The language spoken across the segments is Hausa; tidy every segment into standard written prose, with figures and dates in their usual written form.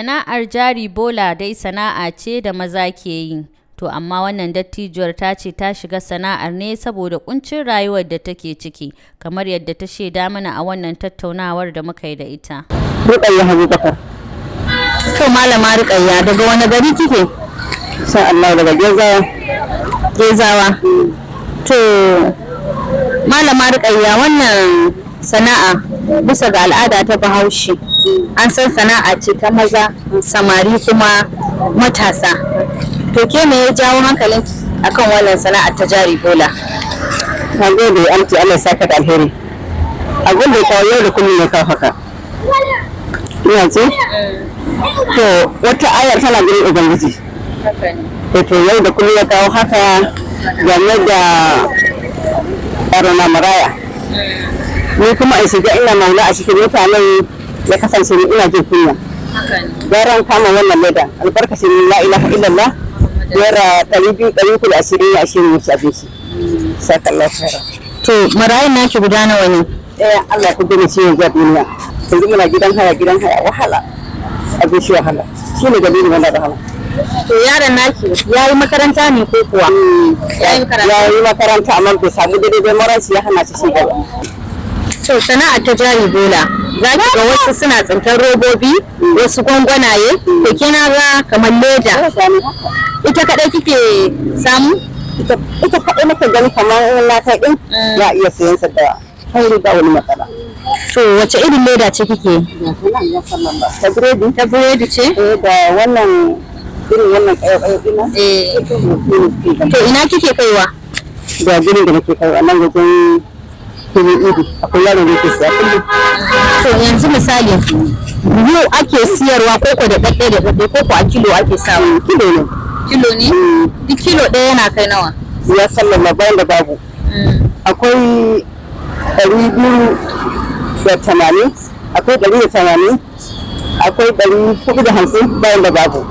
Sana'ar jari bola dai sana'a ce da maza ke yi, to amma wannan dattijuwar ta ce ta shiga sana'ar ne saboda ƙuncin rayuwar da take ciki, kamar yadda ta shaida mana a wannan tattaunawar da muka yi da ita. Rukayya Abubakar. To Malama Rukayya, daga wani gari kike? Sha Allah, daga Gezawa. To Malama Rukayya, wannan sana'a bisa ga al'ada ta Bahaushe an san sana'a ce ta maza, samari kuma matasa. To ke me ya jawo hankalin akan wannan sana'a ta jari bola? Na gode amci, Allah ya saka da alheri. Abin da ya kawo yau da kullum ne kawo haka. Ina ce? To wata ayar tana gurin Ubangiji. To yau da kullum ya kawo haka game da barona maraya. Ni kuma in shiga ina maula a cikin mutanen ya kasance ni ina jin kunya. Yaran kama wannan leda albarkacin la ilaha illallah yara 200 ya ashirin musu abinci. Sakallahu khaira. To marayin naki guda nawa ne? Allah ku gani ciwon ga duniya. Yanzu muna gidan haya wahala. Abin shi wahala. Shi ne dalilin wannan wahala. To yaron naki yayi makaranta ne ko kuwa? Yayi makaranta amma bai samu daidai maranci ya hana shi gaba. To sana'a ta jari bola za ki ga wasu suna tsintar robobi, wasu gwangwanaye, to kina ga kamar leda. Ita kadai kike samu? Ita kadai nake gani kamar na kai din ya iya sayan sa da kai da wani matsala. To wace irin leda ce kike? Ta biredi ce? Da wannan irin wannan kayo ina. To ina kike kaiwa? Da gurin da nake kaiwa nan wajen akwai yaro da ke siya kullum. To yanzu misali buhu ake siyarwa ko da ɗaɗɗe ko a kilo ake samu? Kilo ne. Kilo ne? Duk kilo ɗaya yana kai nawa? Ya sallama bayan da babu. Akwai 280, akwai 180, akwai 450 bayan da babu.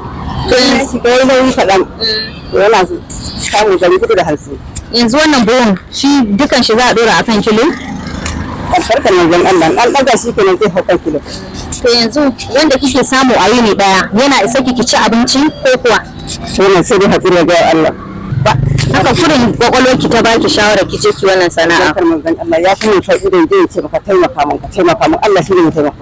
To yanzu kai nauyi kaɗan yana samun 450. Yanzu wannan buhun shi dukan shi za a dora akan kilo? Farkan manzon Allah an daga shi kenan zai hau kan kilo. To yanzu wanda kike samu a yini daya yana isa ki ci abinci ko kuwa? Wannan sai dai hakuri ga Allah. Haka kurin kwakwalwar ki ta baki shawara ki je ki wannan sana'a. Farkan manzon Allah ya kuma faɗi da zai ce maka taimaka mun Allah shi ne mai taimako.